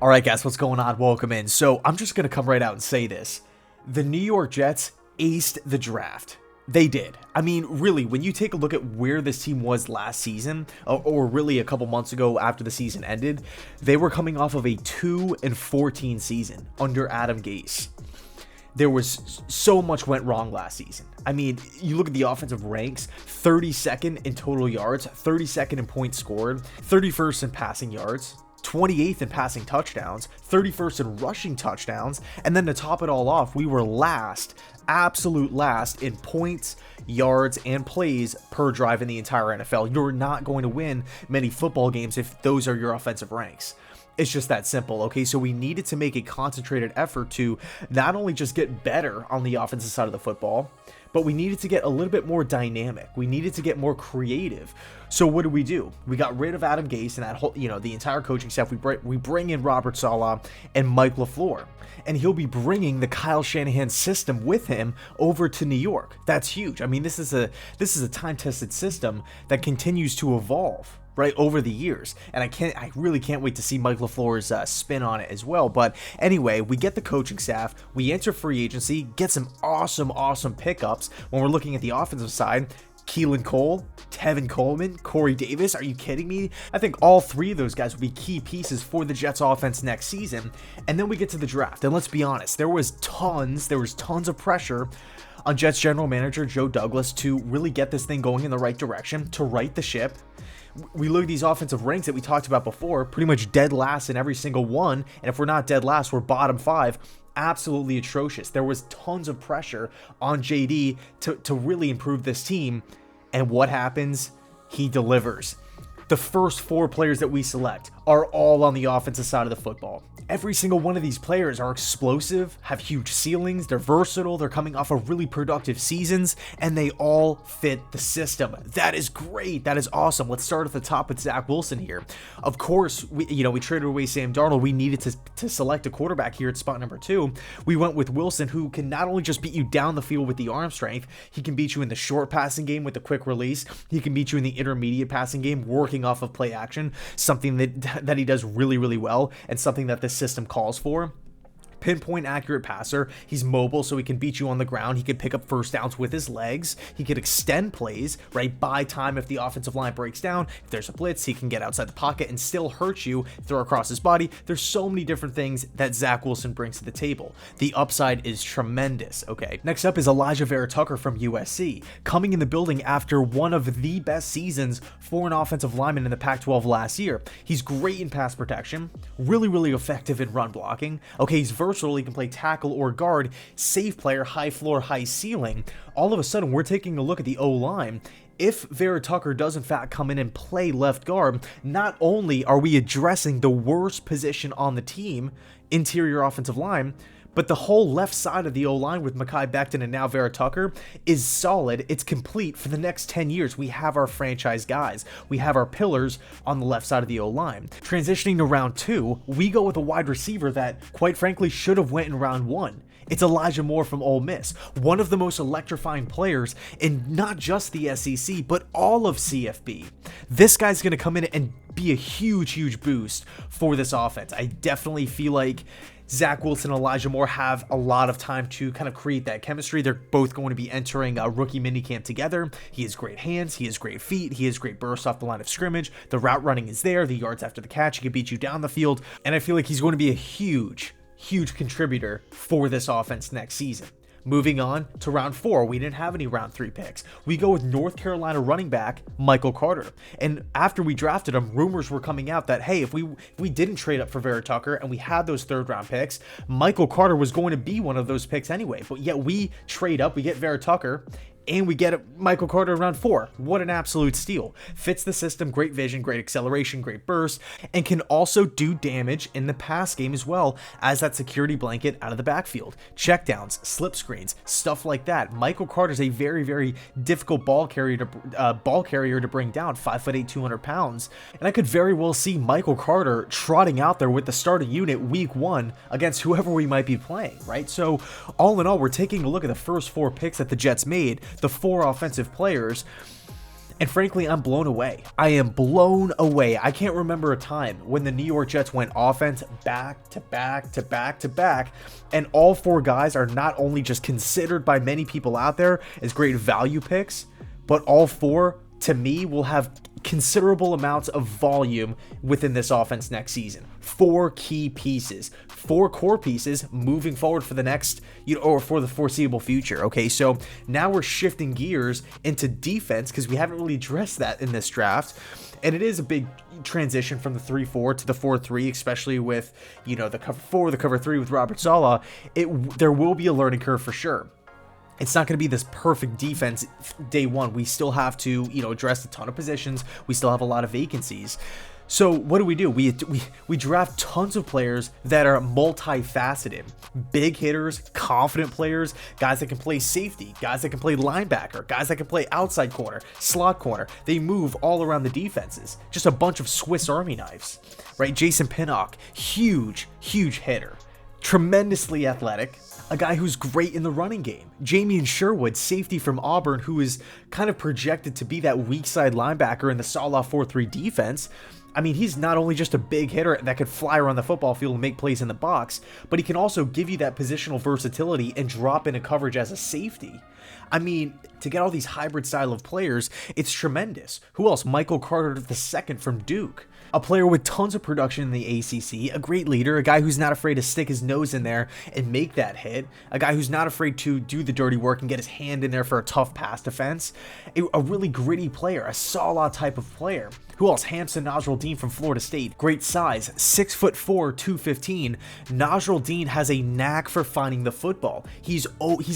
All right, guys, what's going on? Welcome in. So I'm just going to come right out and say this. The New York Jets aced the draft. They did. I mean, really, when you take a look at where this team was last season, or really a couple months ago after the season ended, they were coming off of a 2-14 season under Adam Gase. There was so much went wrong last season. I mean, you look at the offensive ranks, 32nd in total yards, 32nd in points scored, 31st in passing yards, 28th in passing touchdowns, 31st in rushing touchdowns, and then to top it all off, we were last, absolute last in points, yards, and plays per drive in the entire NFL. You're not going to win many football games if those are your offensive ranks. It's just that simple, okay? So we needed to make a concentrated effort to not only just get better on the offensive side of the football, but we needed to get a little bit more dynamic. We needed to get more creative. So what do? We got rid of Adam Gase and that whole, the entire coaching staff. We bring in Robert Saleh and Mike LaFleur, and he'll be bringing the Kyle Shanahan system with him over to New York. That's huge. I mean, this is a time-tested system that continues to evolve, right, over the years, and I really can't wait to see Mike LaFleur's spin on it as well. But anyway, we get the coaching staff, we enter free agency, get some awesome pickups. When we're looking at the offensive side, Keelan Cole, Tevin Coleman, Corey Davis, are you kidding me? I think all three of those guys will be key pieces for the Jets offense next season. And then we get to the draft, and let's be honest, there was tons of pressure on Jets general manager Joe Douglas to really get this thing going in the right direction, to right the ship. We look at these offensive ranks that we talked about before, pretty much dead last in every single one, and if we're not dead last, we're bottom 5. Absolutely atrocious. There was tons of pressure on JD to really improve this team, and what happens? He delivers. The first 4 players that we select are all on the offensive side of the football. Every single one of these players are explosive, have huge ceilings, they're versatile, they're coming off of really productive seasons, and they all fit the system. That is great. That is awesome. Let's start at the top with Zach Wilson here. Of course, we traded away Sam Darnold. We needed to select a quarterback here at spot number 2. We went with Wilson, who can not only just beat you down the field with the arm strength, he can beat you in the short passing game with the quick release. He can beat you in the intermediate passing game, working off of play action, something that he does really well, and something that this system calls for. Pinpoint accurate passer. He's mobile, so he can beat you on the ground. He can pick up first downs with his legs. He can extend plays, right? Buy time if the offensive line breaks down. If there's a blitz, he can get outside the pocket and still hurt you, throw across his body. There's so many different things that Zach Wilson brings to the table. The upside is tremendous, okay? Next up is Elijah Vera-Tucker from USC, coming in the building after one of the best seasons for an offensive lineman in the Pac-12 last year. He's great in pass protection, really effective in run blocking. Okay, he's versatile. He can play tackle or guard, safe player, high floor, high ceiling. All of a sudden, we're taking a look at the O-line. If Vera-Tucker does in fact come in and play left guard, not only are we addressing the worst position on the team, interior offensive line, but the whole left side of the O-line with Mekhi Becton and now Vera-Tucker is solid. It's complete for the next 10 years. We have our franchise guys. We have our pillars on the left side of the O-line. Transitioning to round 2, we go with a wide receiver that, quite frankly, should have went in round 1. It's Elijah Moore from Ole Miss, one of the most electrifying players in not just the SEC, but all of CFB. This guy's going to come in and be a huge boost for this offense. I definitely feel like Zach Wilson and Elijah Moore have a lot of time to kind of create that chemistry. They're both going to be entering a rookie minicamp together. He has great hands. He has great feet. He has great burst off the line of scrimmage. The route running is there. The yards after the catch. He can beat you down the field. And I feel like he's going to be a huge contributor for this offense next season. Moving on to round 4, we didn't have any round 3 picks. We go with North Carolina running back Michael Carter. And after we drafted him, rumors were coming out that, hey, if we didn't trade up for Vera-Tucker and we had those 3rd round picks, Michael Carter was going to be one of those picks anyway. But yet we trade up, we get Vera-Tucker, and we get Michael Carter around 4. What an absolute steal. Fits the system, great vision, great acceleration, great burst, and can also do damage in the pass game as well as that security blanket out of the backfield. Checkdowns, slip screens, stuff like that. Michael Carter is a very difficult ball carrier to bring down, 5'8", 200 pounds. And I could very well see Michael Carter trotting out there with the starting unit week 1 against whoever we might be playing, right? So all in all, we're taking a look at the first 4 picks that the Jets made, the 4 offensive players, And frankly, I'm blown away. I am blown away. I can't remember a time when the New York Jets went offense back to back to back to back, and all 4 guys are not only just considered by many people out there as great value picks, but all 4, to me, will have considerable amounts of volume within this offense next season. 4 key pieces, 4 core pieces moving forward for the next, or for the foreseeable future. Okay, so now we're shifting gears into defense because we haven't really addressed that in this draft. And it is a big transition from the 3-4 to the 4-3, especially with, the cover 4, the cover 3 with Robert Saleh. There will be a learning curve for sure. It's not going to be this perfect defense day one. We still have to, address a ton of positions. We still have a lot of vacancies. So what do? We draft tons of players that are multifaceted. Big hitters, confident players, guys that can play safety, guys that can play linebacker, guys that can play outside corner, slot corner. They move all around the defenses. Just a bunch of Swiss Army knives, right? Jason Pinnock, huge hitter. Tremendously athletic, a guy who's great in the running game. Jamien Sherwood, safety from Auburn, who is kind of projected to be that weak side linebacker in the Saleh 4-3 defense. I mean, he's not only just a big hitter that could fly around the football field and make plays in the box, but he can also give you that positional versatility and drop into coverage as a safety. I mean, to get all these hybrid style of players, it's tremendous. Who else? Michael Carter II from Duke. A player with tons of production in the ACC, a great leader, a guy who's not afraid to stick his nose in there and make that hit, a guy who's not afraid to do the dirty work and get his hand in there for a tough pass defense, a really gritty player, a Saleh type of player. Who else? Hampson Nasruddin from Florida State. Great size, 6'4", 215. Nasruddin has a knack for finding the football. He's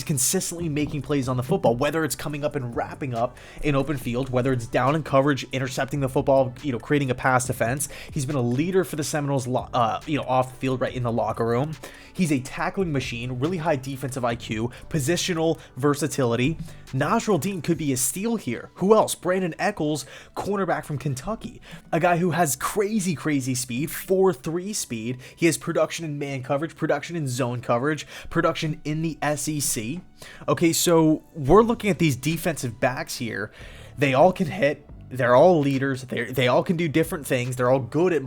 consistently making plays on the football, whether it's coming up and wrapping up in open field, whether it's down in coverage, intercepting the football, creating a pass defense. He's been a leader for the Seminoles, off the field, right in the locker room. He's a tackling machine, really high defensive IQ, positional versatility. Nasruddin could be a steal here. Who else? Brandon Eccles, cornerback from Kentucky. A guy who has crazy speed, 4.3 speed. He has production in man coverage, production in zone coverage, production in the SEC. Okay, so we're looking at these defensive backs here. They all can hit. They're all leaders. They all can do different things. They're all good at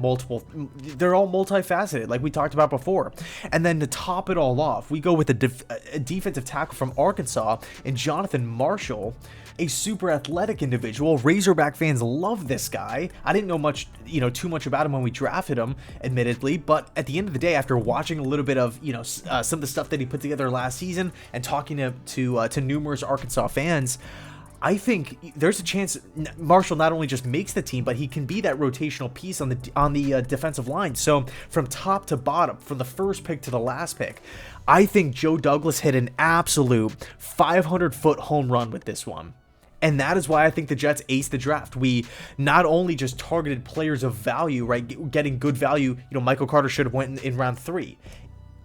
they're all multifaceted, like we talked about before. And then to top it all off, we go with a defensive tackle from Arkansas and Jonathan Marshall, a super athletic individual. Razorback fans love this guy. I didn't know too much about him when we drafted him, admittedly, but at the end of the day, after watching a little bit of, some of the stuff that he put together last season and talking to numerous Arkansas fans, I think there's a chance Marshall not only just makes the team, but he can be that rotational piece on the defensive line. So from top to bottom, from the first pick to the last pick, I think Joe Douglas hit an absolute 500-foot home run with this one. And that is why I think the Jets aced the draft. We not only just targeted players of value, right, getting good value. Michael Carter should have went in round 3.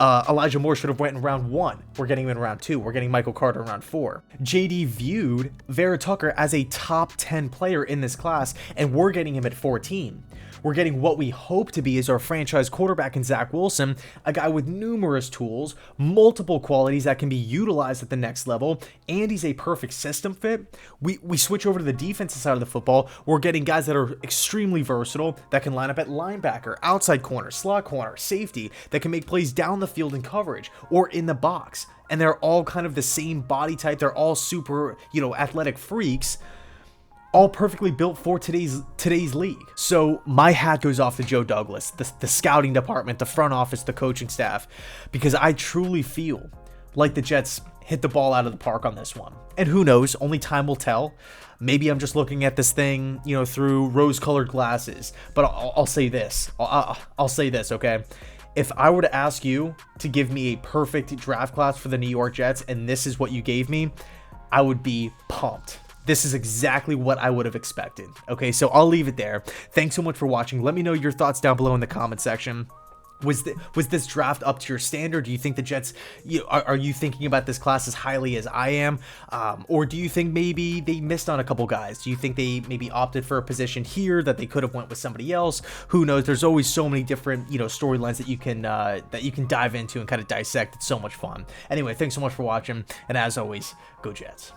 Elijah Moore should have went in round 1. We're getting him in round 2. We're getting Michael Carter in round 4. JD viewed Vera-Tucker as a top 10 player in this class, and we're getting him at 14. We're getting what we hope to be as our franchise quarterback in Zach Wilson, a guy with numerous tools, multiple qualities that can be utilized at the next level, and he's a perfect system fit. We switch over to the defensive side of the football. We're getting guys that are extremely versatile, that can line up at linebacker, outside corner, slot corner, safety, that can make plays down the field in coverage or in the box. And they're all kind of the same body type. They're all super, athletic freaks, all perfectly built for today's league. So my hat goes off to Joe Douglas, the scouting department, the front office, the coaching staff, because I truly feel like the Jets hit the ball out of the park on this one. And who knows, only time will tell. Maybe I'm just looking at this thing, through rose-colored glasses. But I'll say this. I'll say this, okay? If I were to ask you to give me a perfect draft class for the New York Jets, and this is what you gave me, I would be pumped. This is exactly what I would have expected. Okay, so I'll leave it there. Thanks so much for watching. Let me know your thoughts down below in the comment section. Was this draft up to your standard? Do you think the Jets, are you thinking about this class as highly as I am? Or do you think maybe they missed on a couple guys? Do you think they maybe opted for a position here that they could have went with somebody else? Who knows? There's always so many different, storylines that you can dive into and kind of dissect. It's so much fun. Anyway, thanks so much for watching. And as always, go Jets.